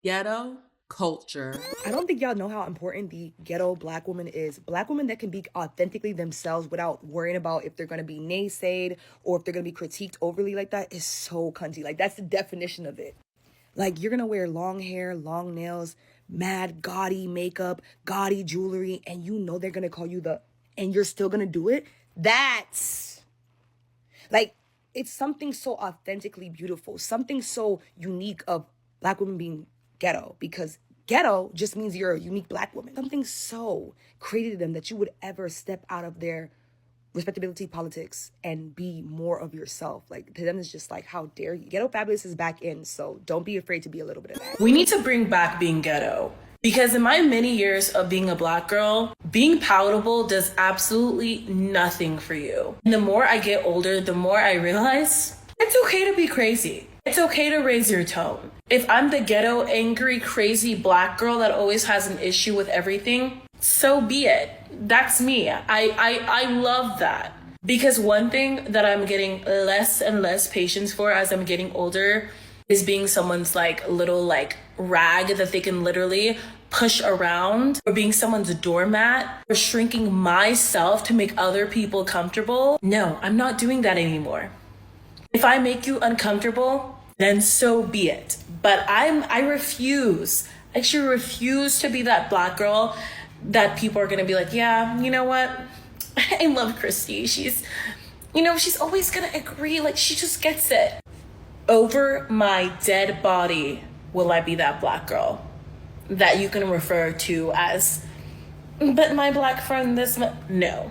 Ghetto culture. I don't think y'all know how important the ghetto black woman is. Black women that can be authentically themselves without worrying about if they're gonna be naysayed or if they're gonna be critiqued overly like that is so cunty. Like, that's the definition of it. Like, you're gonna wear long hair, long nails, mad gaudy makeup, gaudy jewelry, and you know they're gonna call you and you're still gonna do it. That's like, it's something so authentically beautiful, something so unique of black women being ghetto, because ghetto just means you're a unique black woman. Something so crazy to them that you would ever step out of their respectability politics and be more of yourself. Like, to them, it's just like, how dare you? Ghetto fabulous is back in, so don't be afraid to be a little bit of that. We need to bring back being ghetto. Because in my many years of being a black girl, being palatable does absolutely nothing for you. And the more I get older, the more I realize it's okay to be crazy. It's okay to raise your tone. If I'm the ghetto, angry, crazy black girl that always has an issue with everything, so be it. That's me. I love that. Because one thing that I'm getting less and less patience for as I'm getting older is being someone's little rag that they can literally push around, or being someone's doormat, or shrinking myself to make other people comfortable. No, I'm not doing that anymore. If I make you uncomfortable, then so be it. But I refuse. I actually refuse to be that black girl that people are gonna be like, yeah, you know what? I love Christy. She's always gonna agree. Like, she just gets it. Over my dead body will I be that black girl that you can refer to as, but my black friend, no.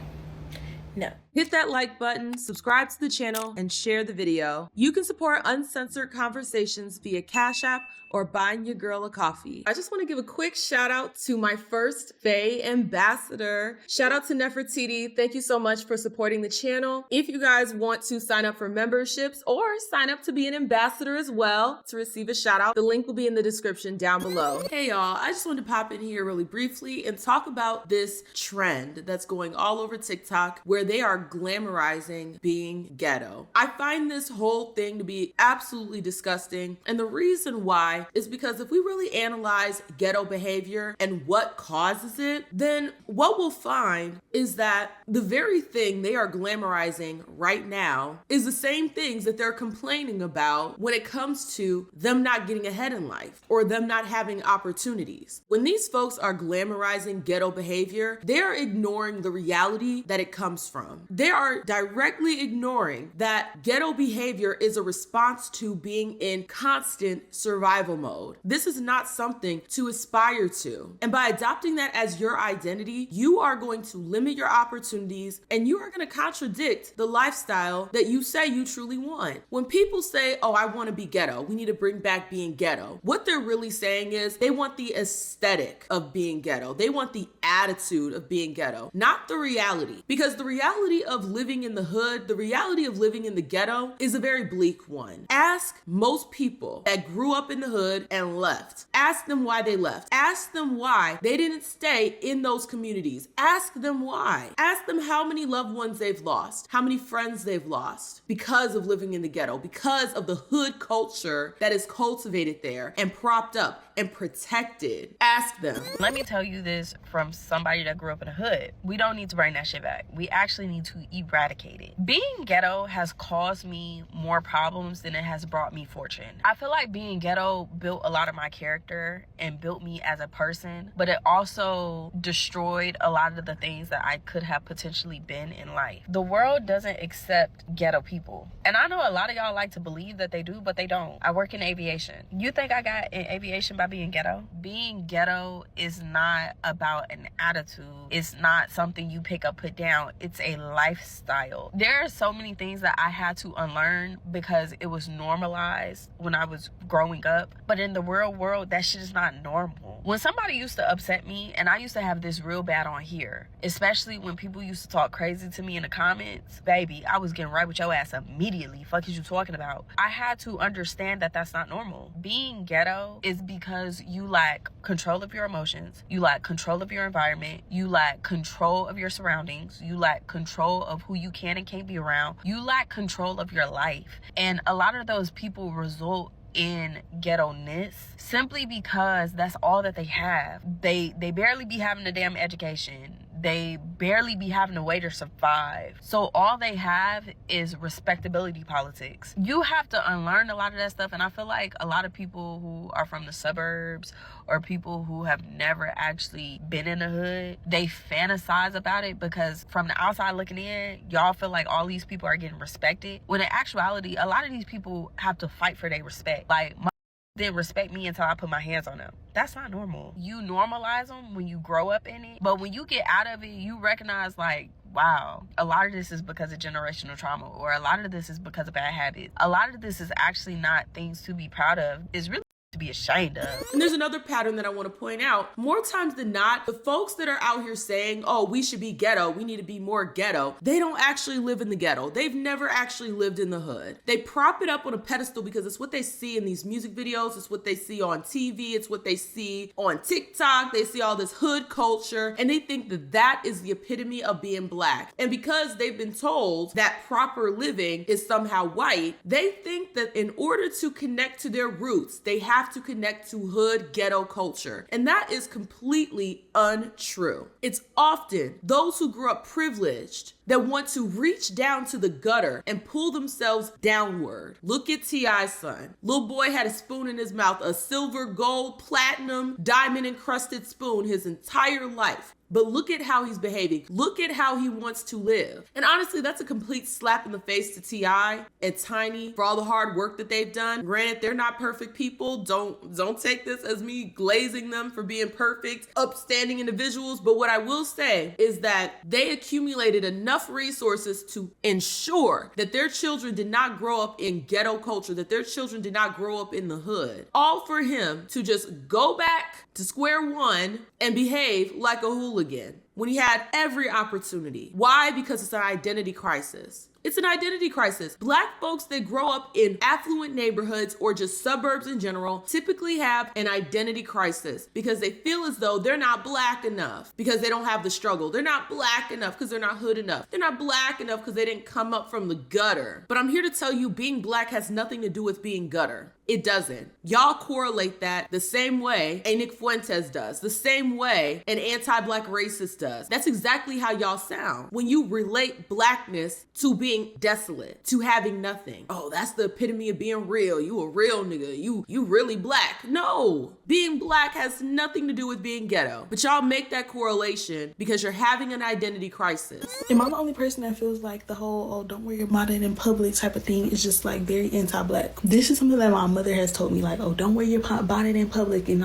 Hit that like button, subscribe to the channel, and share the video. You can support uncensored conversations via Cash App or buying your girl a coffee. I just want to give a quick shout out to my first Faye ambassador. Shout out to Nefertiti. Thank you so much for supporting the channel. If you guys want to sign up for memberships or sign up to be an ambassador as well to receive a shout out, the link will be in the description down below. Hey y'all, I just wanted to pop in here really briefly and talk about this trend that's going all over TikTok where they are glamorizing being ghetto. I find this whole thing to be absolutely disgusting, and the reason why is because if we really analyze ghetto behavior and what causes it, then what we'll find is that the very thing they are glamorizing right now is the same things that they're complaining about when it comes to them not getting ahead in life or them not having opportunities. When these folks are glamorizing ghetto behavior, they're ignoring the reality that it comes from. They are directly ignoring that ghetto behavior is a response to being in constant survival mode. This is not something to aspire to. And by adopting that as your identity, you are going to limit your opportunities and you are going to contradict the lifestyle that you say you truly want. When people say, oh, I want to be ghetto, we need to bring back being ghetto, what they're really saying is they want the aesthetic of being ghetto. They want the attitude of being ghetto, not the reality. Because the reality of living in the hood, the reality of living in the ghetto is a very bleak one. Ask most people that grew up in the hood and left. Ask them why they left. Ask them why they didn't stay in those communities. Ask them why. Ask them how many loved ones they've lost, how many friends they've lost because of living in the ghetto, because of the hood culture that is cultivated there and propped up and protected. Ask them. Let me tell you this from somebody that grew up in the hood. We don't need to bring that shit back. We actually need to eradicate it. Being ghetto has caused me more problems than it has brought me fortune. I feel like being ghetto built a lot of my character and built me as a person, but it also destroyed a lot of the things that I could have potentially been in life. The world doesn't accept ghetto people. And I know a lot of y'all like to believe that they do, but they don't. I work in aviation. You think I got in aviation by being ghetto? Being ghetto is not about an attitude. It's not something you pick up, put down. It's a lifestyle. There are so many things that I had to unlearn because it was normalized when I was growing up. But in the real world, that shit is not normal. When somebody used to upset me, and I used to have this real bad on here, especially when people used to talk crazy to me in the comments, baby, I was getting right with your ass immediately. Fuck is you talking about? I had to understand that that's not normal. Being ghetto is because you lack control of your emotions, you lack control of your environment, you lack control of your surroundings, you lack control of who you can and can't be around, you lack control of your life. And a lot of those people result in ghetto-ness simply because that's all that they have. They barely be having a damn education. They barely be having a way to survive. So all they have is respectability politics. You have to unlearn a lot of that stuff. And I feel like a lot of people who are from the suburbs or people who have never actually been in the hood, they fantasize about it because from the outside looking in, y'all feel like all these people are getting respected. When in actuality, a lot of these people have to fight for their respect. Like, my didn't respect me until I put my hands on them. That's not normal. You normalize them when you grow up in it, but when you get out of it, you recognize like, wow, a lot of this is because of generational trauma, or a lot of this is because of bad habits. A lot of this is actually not things to be proud of. It's really to be ashamed of. And there's another pattern that I want to point out. More times than not, the folks that are out here saying, oh, we should be ghetto, we need to be more ghetto, they don't actually live in the ghetto. They've never actually lived in the hood. They prop it up on a pedestal because it's what they see in these music videos, it's what they see on TV, it's what they see on TikTok, they see all this hood culture, and they think that that is the epitome of being black. And because they've been told that proper living is somehow white, they think that in order to connect to their roots, they have to connect to hood ghetto culture. And that is completely untrue. It's often those who grew up privileged that want to reach down to the gutter and pull themselves downward. Look at T.I.'s son. Little boy had a spoon in his mouth, a silver, gold, platinum, diamond encrusted spoon his entire life. But look at how he's behaving. Look at how he wants to live. And honestly, that's a complete slap in the face to T.I. and Tiny for all the hard work that they've done. Granted, they're not perfect people. Don't take this as me glazing them for being perfect, upstanding individuals. But what I will say is that they accumulated enough resources to ensure that their children did not grow up in ghetto culture, that their children did not grow up in the hood. All for him to just go back to square one and behave like a hooligan when he had every opportunity. Why? Because it's an identity crisis. It's an identity crisis. Black folks that grow up in affluent neighborhoods or just suburbs in general typically have an identity crisis because they feel as though they're not black enough because they don't have the struggle. They're not black enough because they're not hood enough. They're not black enough because they didn't come up from the gutter. But I'm here to tell you, being black has nothing to do with being gutter. It doesn't. Y'all correlate that the same way a Nick Fuentes does, the same way an anti-black racist does. That's exactly how y'all sound when you relate blackness to being desolate, to having nothing. Oh, that's the epitome of being real. You a real nigga. You really black. No, being black has nothing to do with being ghetto. But y'all make that correlation because you're having an identity crisis. Am I the only person that feels like the whole, oh, don't wear your bonnet in public type of thing is just like very anti-black? This is something that my mother has told me, like, oh, don't wear your bonnet in public. And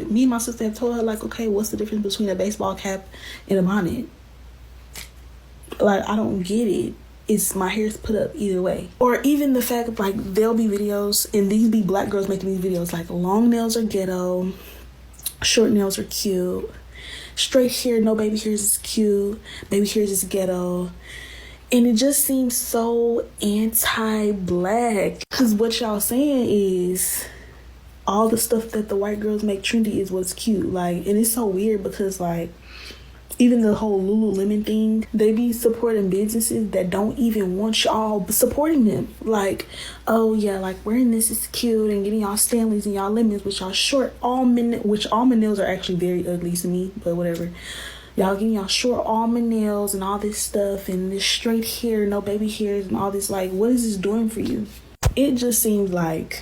me and my sister have told her, like, okay, what's the difference between a baseball cap and a bonnet? Like, I don't get it. It's my hair's put up either way. Or even the fact of, like, there'll be videos and these be black girls making these videos like long nails are ghetto, short nails are cute, straight hair, no baby hairs is cute, baby hairs is ghetto. And it just seems so anti-black. Because what y'all saying is all the stuff that the white girls make trendy is what's cute. Like, and it's so weird because, like, even the whole Lululemon thing, they be supporting businesses that don't even want y'all supporting them. Like, oh yeah, like wearing this is cute and getting y'all Stanleys and y'all lemons with y'all short almond, which almond nails are actually very ugly to me, but whatever. Y'all getting y'all short almond nails and all this stuff and this straight hair, no baby hairs and all this. Like, what is this doing for you? It just seems like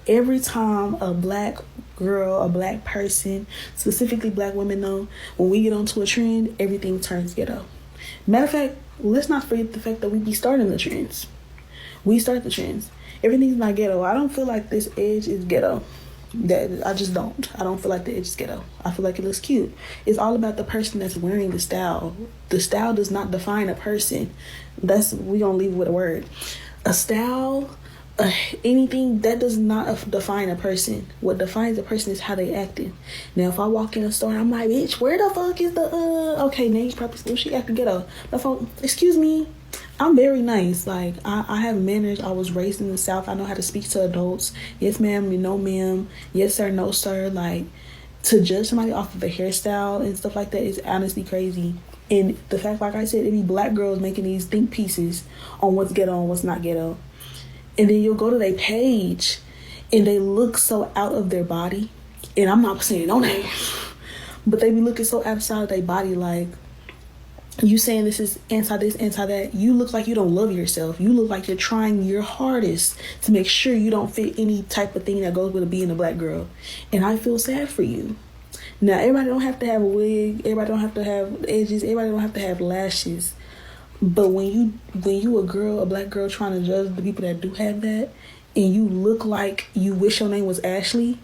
every time a black girl, a black person, specifically black women though, when we get onto a trend, everything turns ghetto. Matter of fact, let's not forget the fact that we be starting the trends. We start the trends. Everything's not ghetto. I don't feel like this edge is ghetto. That I just don't. I don't feel like the edge is ghetto. I feel like it looks cute. It's all about the person that's wearing the style. The style does not define a person. We gonna leave with a word. A style, anything that does not define a person. What defines a person is how they acting. Now, if I walk in a store and I'm like, bitch, where the fuck is the okay, now you probably she acting ghetto. The phone, excuse me. I'm very nice. Like, I have manners. I was raised in the South. I know how to speak to adults. Yes, ma'am. No, ma'am. Yes, sir. No, sir. Like, to judge somebody off of a hairstyle and stuff like that is honestly crazy. And the fact, like I said, it be black girls making these think pieces on what's ghetto and what's not ghetto. And then you'll go to their page and they look so out of their body, and I'm not saying no name, but they be looking so outside of their body, like, you saying this is anti this, anti that. You look like you don't love yourself. You look like you're trying your hardest to make sure you don't fit any type of thing that goes with being a black girl. And I feel sad for you. Now, everybody don't have to have a wig. Everybody don't have to have edges. Everybody don't have to have lashes. But when you a girl, a black girl, trying to judge the people that do have that, and you look like you wish your name was Ashley,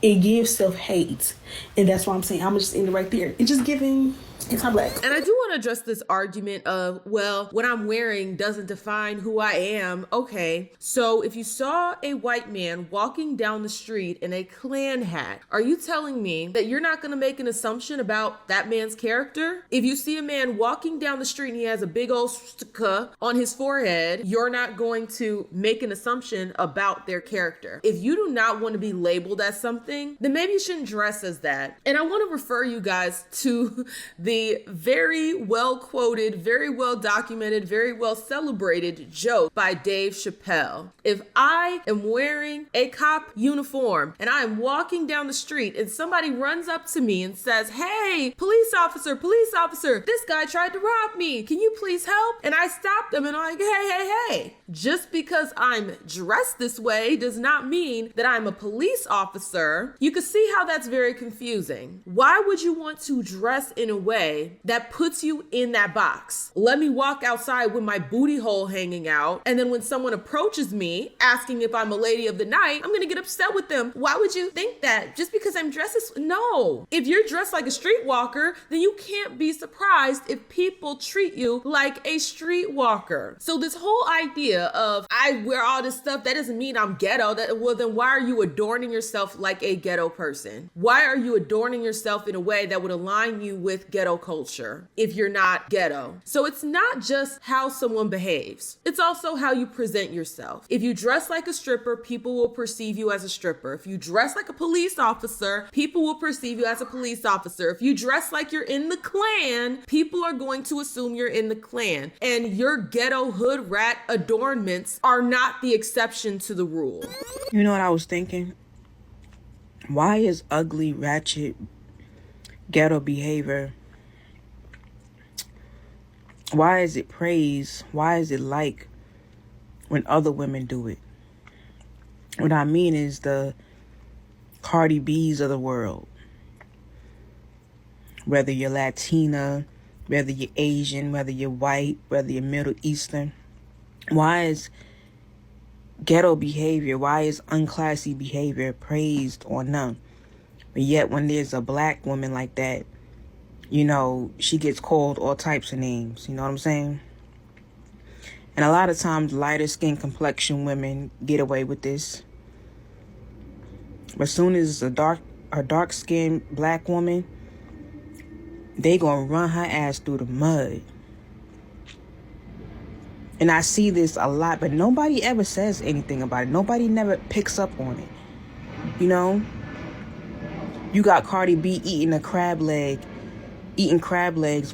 it gives self-hate. And that's why I'm saying, I'm just in it right there. It's just giving anti-black. And I do want to address this argument of, well, what I'm wearing doesn't define who I am. Okay, so if you saw a white man walking down the street in a Klan hat, are you telling me that you're not going to make an assumption about that man's character? If you see a man walking down the street and he has a big old swastika on his forehead, you're not going to make an assumption about their character. If you do not want to be labeled as something, then maybe you shouldn't dress as that. And I want to refer you guys to the very well quoted, very well documented, very well celebrated joke by Dave Chappelle. If I am wearing a cop uniform and I am walking down the street and somebody runs up to me and says, "Hey, police officer, this guy tried to rob me. Can you please help?" And I stop them and I'm like, hey. Just because I'm dressed this way does not mean that I'm a police officer. You can see how that's very confusing. Why would you want to dress in a way that puts you in that box? Let me walk outside with my booty hole hanging out, and then when someone approaches me asking if I'm a lady of the night, I'm gonna get upset with them. Why would you think that? Just because I'm dressed as... No. If you're dressed like a streetwalker, then you can't be surprised if people treat you like a streetwalker. So this whole idea of I wear all this stuff, that doesn't mean I'm ghetto. Well, then why are you adorning yourself like a ghetto person? Why are you adorning yourself in a way that would align you with ghetto culture if you're not ghetto? So it's not just how someone behaves. It's also how you present yourself. If you dress like a stripper, people will perceive you as a stripper. If you dress like a police officer, people will perceive you as a police officer. If you dress like you're in the Klan, people are going to assume you're in the Klan. And your ghetto hood rat adornments are not the exception to the rule. You know what I was thinking? Why is ugly, ratchet, ghetto behavior, why is it praised? Why is it like when other women do it? What I mean is the Cardi B's of the world. Whether you're Latina, whether you're Asian, whether you're white, whether you're Middle Eastern. Why is ghetto behavior, why is unclassy behavior praised or none? But yet when there's a black woman like that, you know, she gets called all types of names. You know what I'm saying? And a lot of times lighter skin complexion women get away with this. But as soon as a dark skinned black woman, they gonna run her ass through the mud. And I see this a lot, but nobody ever says anything about it. Nobody never picks up on it. You know? You got Cardi B eating crab legs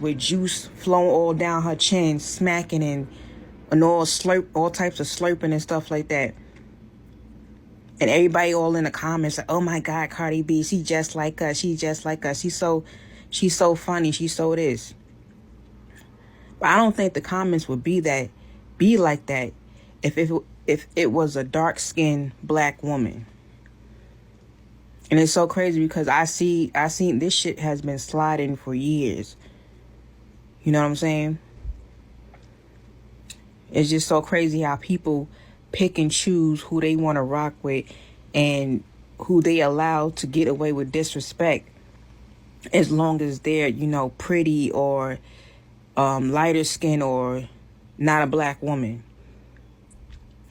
with juice flowing all down her chin, smacking and all types of slurping and stuff like that. And everybody all in the comments like, "Oh my God, Cardi B, she just like us. She's just like us. She's so funny. She's so this." But I don't think the comments would be like that if it was a dark-skinned black woman. And it's so crazy because I seen this shit has been sliding for years. You know what I'm saying? It's just so crazy how people pick and choose who they want to rock with and who they allow to get away with disrespect, as long as they're, you know, pretty or lighter skin or not a black woman.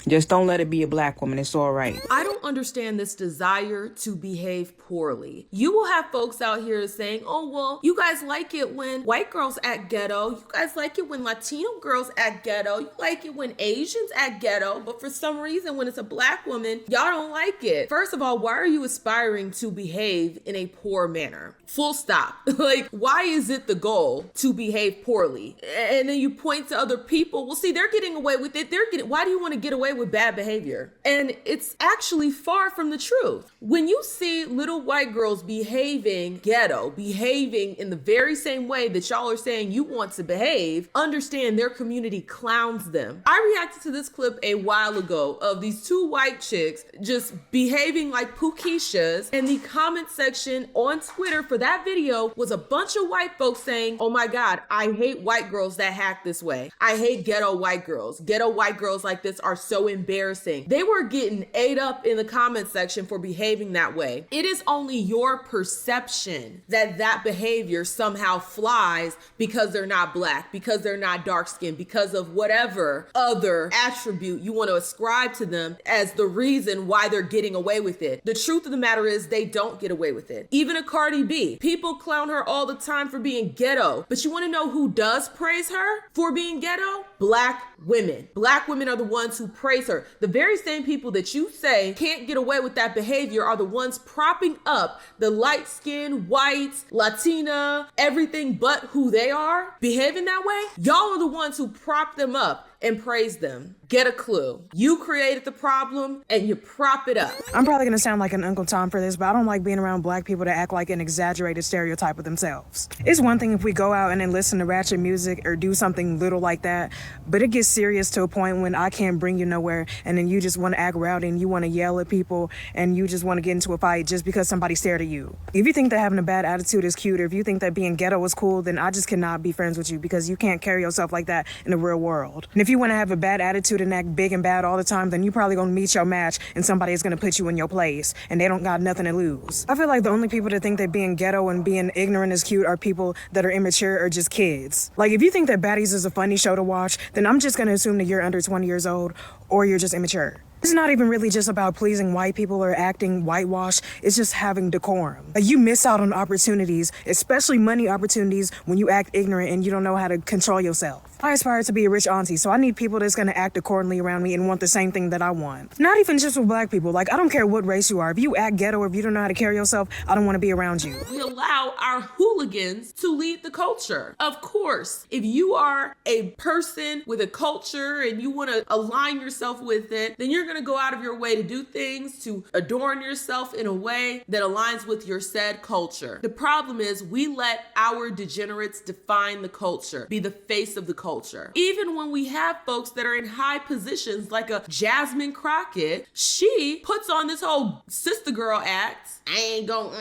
Just don't let it be a black woman. It's all right. I don't understand this desire to behave poorly. You will have folks out here saying, "Oh, well, you guys like it when white girls act ghetto. You guys like it when Latino girls act ghetto. You like it when Asians act ghetto. But for some reason, when it's a black woman, y'all don't like it." First of all, why are you aspiring to behave in a poor manner? Full stop. Like, why is it the goal to behave poorly? And then you point to other people. Well, see, they're getting away with it. Why do you want to get away with bad behavior? And it's actually actually far from the truth. When you see little white girls behaving ghetto, behaving in the very same way that y'all are saying you want to behave, understand their community clowns them. I reacted to this clip a while ago of these two white chicks just behaving like Pookeishas, and the comment section on Twitter for that video was a bunch of white folks saying, oh my God, I hate white girls that act this way. I hate ghetto white girls. Ghetto white girls like this are so embarrassing. They were getting ate up in the comment section for behaving that way. It is only your perception that that behavior somehow flies because they're not black, because they're not dark skinned, because of whatever other attribute you want to ascribe to them as the reason why they're getting away with it. The truth of the matter is they don't get away with it. Even a Cardi B, people clown her all the time for being ghetto, but you want to know who does praise her for being ghetto? Black women. Black women are the ones who praise her. The very same people that you say can't get away with that behavior are the ones propping up the light-skinned, white, Latina, everything but who they are, behaving that way. Y'all are the ones who prop them up and praise them. Get a clue. You created the problem and you prop it up. I'm probably gonna sound like an Uncle Tom for this, but I don't like being around black people that act like an exaggerated stereotype of themselves. It's one thing if we go out and then listen to ratchet music or do something little like that, but it gets serious to a point when I can't bring you nowhere, and then you just want to act rowdy and you want to yell at people and you just want to get into a fight just because somebody stared at you. If you think that having a bad attitude is cute, or if you think that being ghetto is cool, then I just cannot be friends with you, because you can't carry yourself like that in the real world. And if you want to have a bad attitude and act big and bad all the time, then you probably gonna meet your match and somebody is gonna put you in your place and they don't got nothing to lose. I feel like the only people that think that being ghetto and being ignorant is cute are people that are immature or just kids. Like, if you think that Baddies is a funny show to watch, then I'm just gonna assume that you're under 20 years old or you're just immature. It's not even really just about pleasing white people or acting whitewashed. It's just having decorum. Like, you miss out on opportunities, especially money opportunities, when you act ignorant and you don't know how to control yourself. I aspire to be a rich auntie, so I need people that's gonna act accordingly around me and want the same thing that I want. Not even just with black people. Like, I don't care what race you are. If you act ghetto or if you don't know how to carry yourself, I don't want to be around you. We allow our hooligans to lead the culture. Of course, if you are a person with a culture and you want to align yourself with it, then you're going to go out of your way to do things to adorn yourself in a way that aligns with your said culture. The problem is we let our degenerates define the culture, be the face of the culture. Even when we have folks that are in high positions like a Jasmine Crockett, she puts on this whole sister girl act. I ain't going.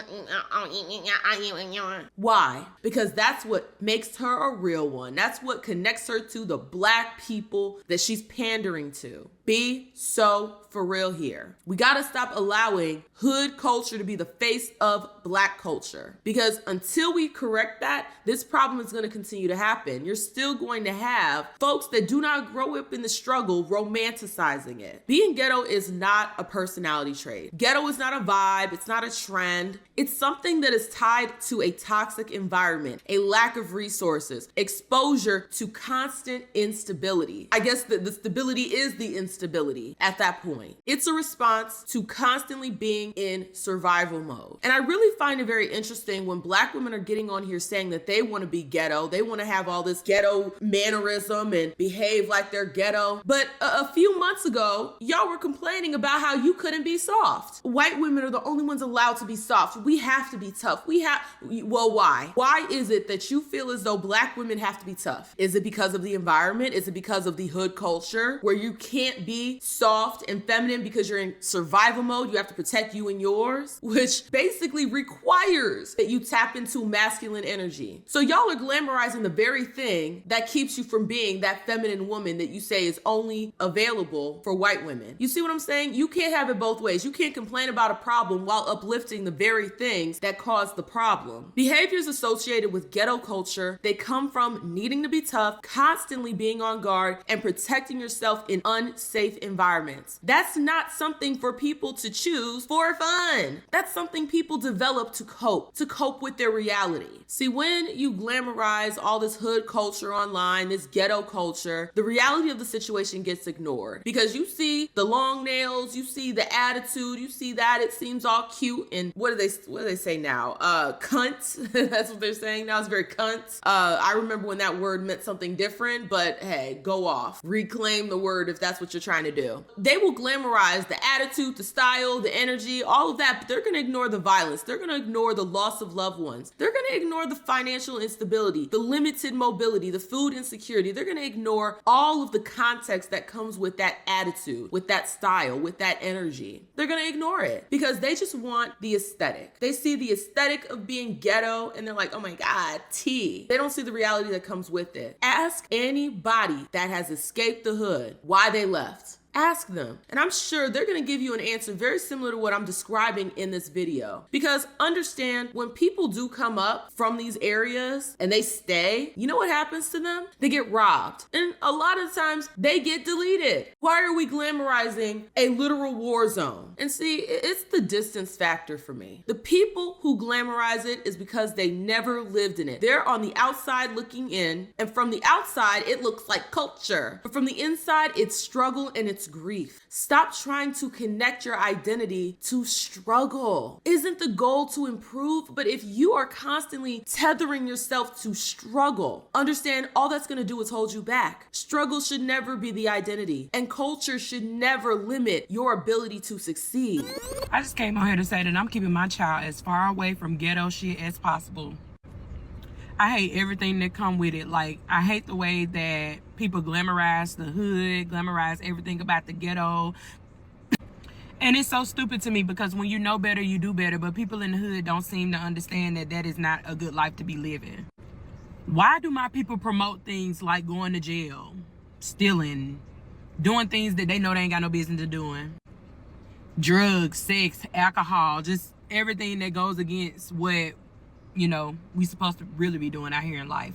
Why? Because that's what makes her a real one. That's what connects her to the black people that she's pandering to. Be so for real here. We gotta stop allowing hood culture to be the face of black culture, because until we correct that, this problem is gonna continue to happen. You're still going to have folks that do not grow up in the struggle romanticizing it. Being ghetto is not a personality trait. Ghetto is not a vibe. It's not a trend. It's something that is tied to a toxic environment, a lack of resources, exposure to constant instability. I guess the stability is the instability at that point. It's a response to constantly being in survival mode. And I really find it very interesting when black women are getting on here saying that they want to be ghetto. They want to have all this ghetto mannerism and behave like they're ghetto. But a few months ago, y'all were complaining about how you couldn't be soft. White women are the only ones allowed to be soft. We have to be tough. Well, why? Why is it that you feel as though black women have to be tough? Is it because of the environment? Is it because of the hood culture where you can't be soft and feminine because you're in survival mode? You have to protect you and yours, which basically requires that you tap into masculine energy. So y'all are glamorizing the very thing that keeps you from being that feminine woman that you say is only available for white women. You see what I'm saying? You can't have it both ways. You can't complain about a problem while uplifting the very things that cause the problem. Behaviors associated with ghetto culture, they come from needing to be tough, constantly being on guard, and protecting yourself in unsafe environments. That's not something for people to choose for fun. That's something people develop to cope with their reality. See, when you glamorize all this hood culture online, this ghetto culture, the reality of the situation gets ignored, because you see the long nails, you see the attitude, you see that it seems all cute, and what do they say now? Cunt. That's what they're saying now. It's very cunt. I remember when that word meant something different, but hey, go off. Reclaim the word if that's what you're you're trying to do. They will glamorize the attitude, the style, the energy, all of that, but they're gonna ignore the violence. They're gonna ignore the loss of loved ones. They're gonna ignore the financial instability, the limited mobility, the food insecurity. They're gonna ignore all of the context that comes with that attitude, with that style, with that energy. They're gonna ignore it because they just want the aesthetic. They see the aesthetic of being ghetto and they're like, oh my God, tea. They don't see the reality that comes with it. Ask anybody that has escaped the hood why they left. Ask them. And I'm sure they're going to give you an answer very similar to what I'm describing in this video. Because understand, when people do come up from these areas and they stay, you know what happens to them? They get robbed. And a lot of times they get deleted. Why are we glamorizing a literal war zone? And see, it's the distance factor for me. The people who glamorize it is because they never lived in it. They're on the outside looking in, and from the outside, it looks like culture. But from the inside, it's struggle and it's grief. Stop trying to connect your identity to struggle. Isn't the goal to improve? But if you are constantly tethering yourself to struggle, understand all that's going to do is hold you back. Struggle should never be the identity, and culture should never limit your ability to succeed. I just came on here to say that I'm keeping my child as far away from ghetto shit as possible. I hate everything that come with it. Like, I hate the way that people glamorize the hood, glamorize everything about the ghetto. And it's so stupid to me because when you know better, you do better. But people in the hood don't seem to understand that that is not a good life to be living. Why do my people promote things like going to jail, stealing, doing things that they know they ain't got no business doing? Drugs, sex, alcohol, just everything that goes against what, you know, we supposed to really be doing out here in life.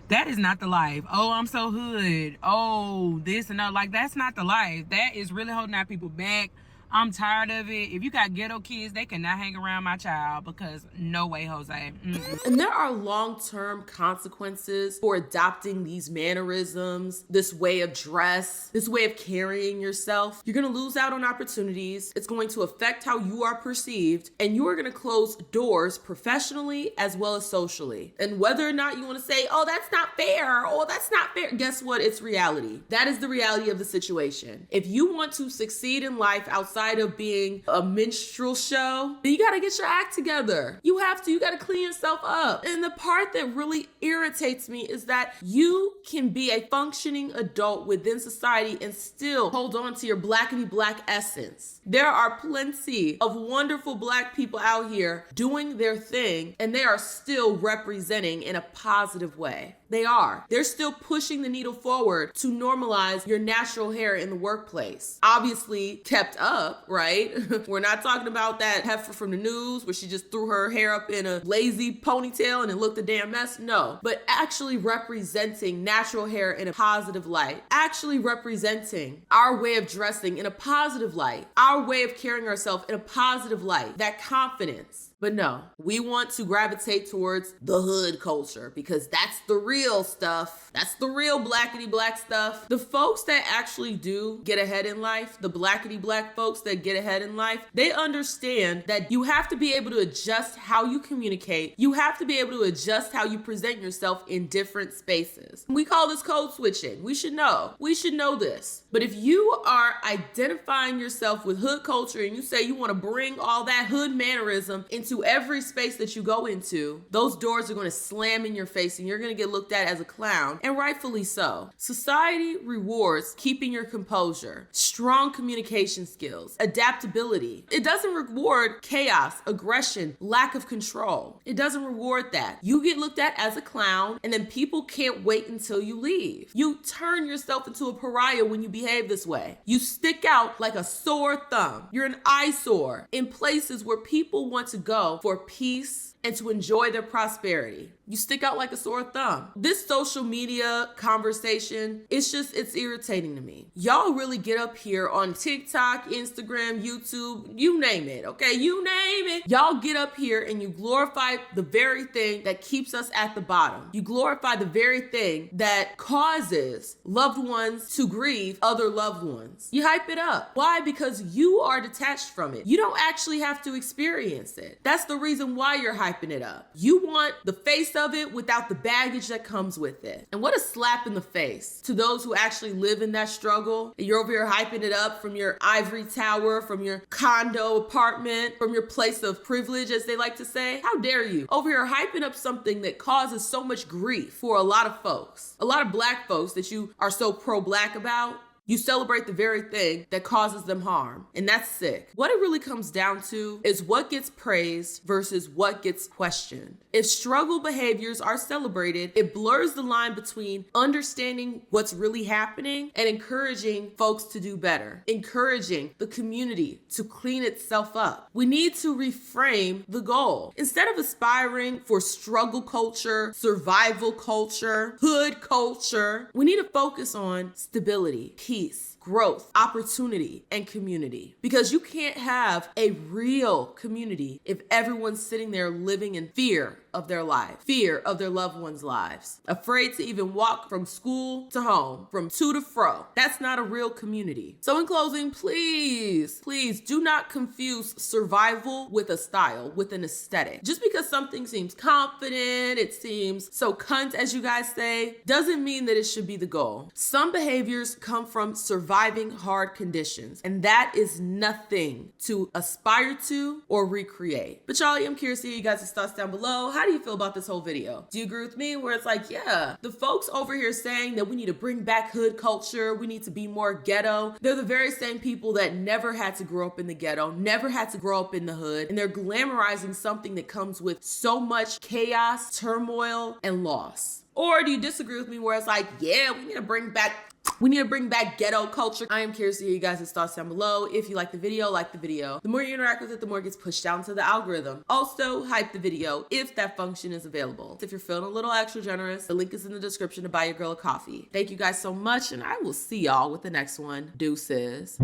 That is not the life. Oh, I'm so hood. Oh, this and that. Like, that's not the life. That is really holding our people back. I'm tired of it. If you got ghetto kids, they cannot hang around my child because no way, Jose. Mm-mm. And there are long-term consequences for adopting these mannerisms, this way of dress, this way of carrying yourself. You're going to lose out on opportunities. It's going to affect how you are perceived, and you are going to close doors professionally as well as socially. And whether or not you want to say, oh, that's not fair, oh, that's not fair, guess what? It's reality. That is the reality of the situation. If you want to succeed in life outside of being a minstrel show, then you got to get your act together. You got to clean yourself up. And the part that really irritates me is that you can be a functioning adult within society and still hold on to your blackity black essence. There are plenty of wonderful black people out here doing their thing, and they are still representing in a positive way. They are. They're still pushing the needle forward to normalize your natural hair in the workplace. Obviously kept up, right? We're not talking about that heifer from the news where she just threw her hair up in a lazy ponytail and it looked a damn mess. No, but actually representing natural hair in a positive light. Actually representing our way of dressing in a positive light. Our way of carrying ourselves in a positive light. That confidence. But no, we want to gravitate towards the hood culture because that's the real stuff. That's the real blackity black stuff. The folks that actually do get ahead in life, the blackity black folks that get ahead in life, they understand that you have to be able to adjust how you communicate. You have to be able to adjust how you present yourself in different spaces. We call this code switching. We should know. We should know this. But if you are identifying yourself with hood culture and you say you want to bring all that hood mannerism into every space that you go into, those doors are going to slam in your face and you're going to get looked at as a clown, and rightfully so. Society rewards keeping your composure, strong communication skills, adaptability. It doesn't reward chaos, aggression, lack of control. It doesn't reward that. You get looked at as a clown, and then people can't wait until you leave. You turn yourself into a pariah when you behave this way. You stick out like a sore thumb. You're an eyesore in places where people want to go for peace and to enjoy their prosperity. You stick out like a sore thumb. This social media conversation, it's irritating to me. Y'all really get up here on TikTok, Instagram, YouTube, you name it, okay? You name it. Y'all get up here and you glorify the very thing that keeps us at the bottom. You glorify the very thing that causes loved ones to grieve other loved ones. You hype it up. Why? Because you are detached from it. You don't actually have to experience it. That's the reason why you're hyping hyping it up. You want the face of it without the baggage that comes with it. And what a slap in the face to those who actually live in that struggle. And you're over here hyping it up from your ivory tower, from your condo apartment, from your place of privilege, as they like to say. How dare you? Over here hyping up something that causes so much grief for a lot of folks. A lot of Black folks that you are so pro-Black about. You celebrate the very thing that causes them harm, and that's sick. What it really comes down to is what gets praised versus what gets questioned. If struggle behaviors are celebrated, it blurs the line between understanding what's really happening and encouraging folks to do better, encouraging the community to clean itself up. We need to reframe the goal. Instead of aspiring for struggle culture, survival culture, hood culture, we need to focus on stability, peace, growth, opportunity, and community. Because you can't have a real community if everyone's sitting there living in fear of their life, fear of their loved ones' lives, afraid to even walk from school to home, from to to fro. That's not a real community. So in closing, please do not confuse survival with a style, with an aesthetic. Just because something seems confident, it seems so cunt, as you guys say, doesn't mean that it should be the goal. Some behaviors come from surviving hard conditions, and that is nothing to aspire to or recreate. But y'all, I'm curious to hear you guys' thoughts down below. How do you feel about this whole video? Do you agree with me where it's like, yeah, the folks over here saying that we need to bring back hood culture, we need to be more ghetto, they're the very same people that never had to grow up in the ghetto, never had to grow up in the hood, and they're glamorizing something that comes with so much chaos, turmoil, and loss? Or do you disagree with me where it's like, yeah, we need to bring back ghetto culture? I am curious to hear you guys' thoughts down below. If you like the video, like the video. The more you interact with it, the more it gets pushed down to the algorithm. Also, hype the video if that function is available. If you're feeling a little extra generous, the link is in the description to buy your girl a coffee. Thank you guys so much, and I will see y'all with the next one. Deuces.